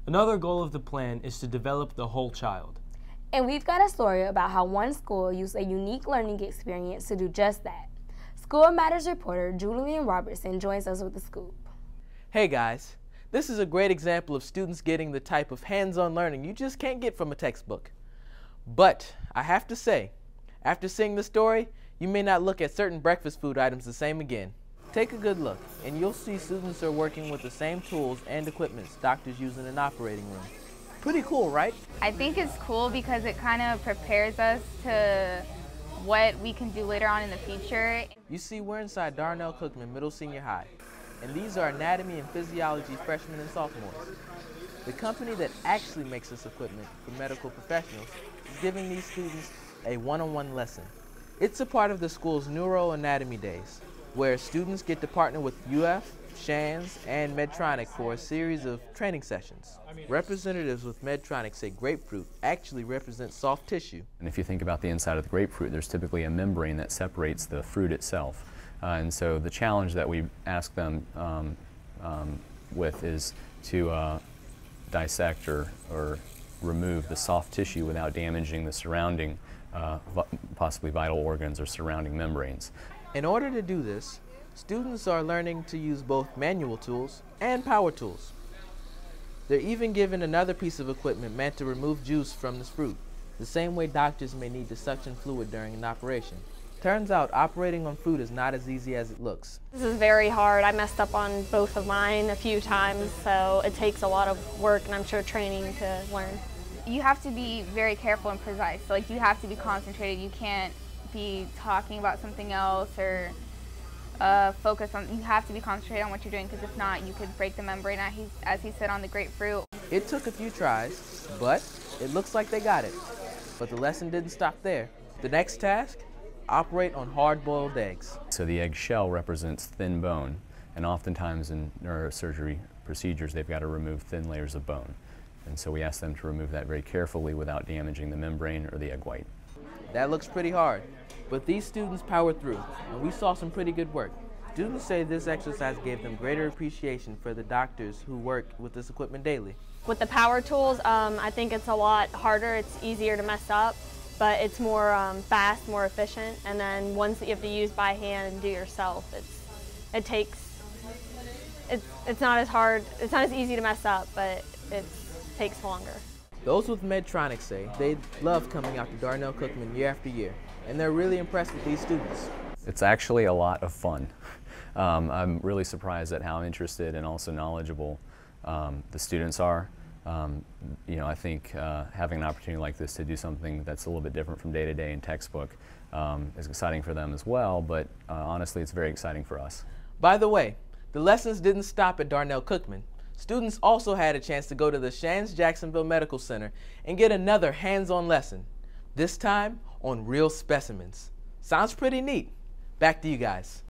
Another goal of the plan is to develop the whole child. And we've got a story about how one school used a unique learning experience to do just that. School Matters reporter Julian Robertson joins us with the scoop. Hey guys, this is a great example of students getting the type of hands-on learning you just can't get from a textbook. But I have to say, after seeing the story, you may not look at certain breakfast food items the same again. Take a good look, and you'll see students are working with the same tools and equipment doctors use in an operating room. Pretty cool, right? I think it's cool because it kind of prepares us to what we can do later on in the future. You see, we're inside Darnell-Cookman Middle Senior High, and these are anatomy and physiology freshmen and sophomores. The company that actually makes this equipment for medical professionals is giving these students a one-on-one lesson. It's a part of the school's neuroanatomy days, where students get to partner with UF, Shands, and Medtronic for a series of training sessions. Representatives with Medtronic say grapefruit actually represents soft tissue. And if you think about the inside of the grapefruit, there's typically a membrane that separates the fruit itself. And so the challenge that we ask them with is to dissect or remove the soft tissue without damaging the surrounding possibly vital organs or surrounding membranes. In order to do this, students are learning to use both manual tools and power tools. They're even given another piece of equipment meant to remove juice from this fruit, the same way doctors may need to suction fluid during an operation. Turns out operating on fruit is not as easy as it looks. This is very hard. I messed up on both of mine a few times, so it takes a lot of work and I'm sure training to learn. You have to be very careful and precise. So, like, you have to be concentrated. You can't be talking about something else or focus on. You have to be concentrated on what you're doing, because if not, you could break the membrane, as he said, on the grapefruit. It took a few tries, but it looks like they got it. But the lesson didn't stop there. The next task: operate on hard-boiled eggs. So the egg shell represents thin bone, and oftentimes in neurosurgery procedures they've got to remove thin layers of bone. And so we ask them to remove that very carefully without damaging the membrane or the egg white. That looks pretty hard, but these students powered through, and we saw some pretty good work. Students say this exercise gave them greater appreciation for the doctors who work with this equipment daily. With the power tools, I think it's a lot harder. It's easier to mess up, but it's more fast, more efficient. And then ones that you have to use by hand and do yourself, it's not as hard. It's not as easy to mess up, but it takes longer. Those with Medtronic say they love coming out to Darnell-Cookman year after year, and they're really impressed with these students. It's actually a lot of fun. I'm really surprised at how interested and also knowledgeable the students are. I think having an opportunity like this to do something that's a little bit different from day to day in textbook is exciting for them as well, but honestly it's very exciting for us. By the way, the lessons didn't stop at Darnell-Cookman. Students also had a chance to go to the Shands Jacksonville Medical Center and get another hands-on lesson, this time on real specimens. Sounds pretty neat. Back to you guys.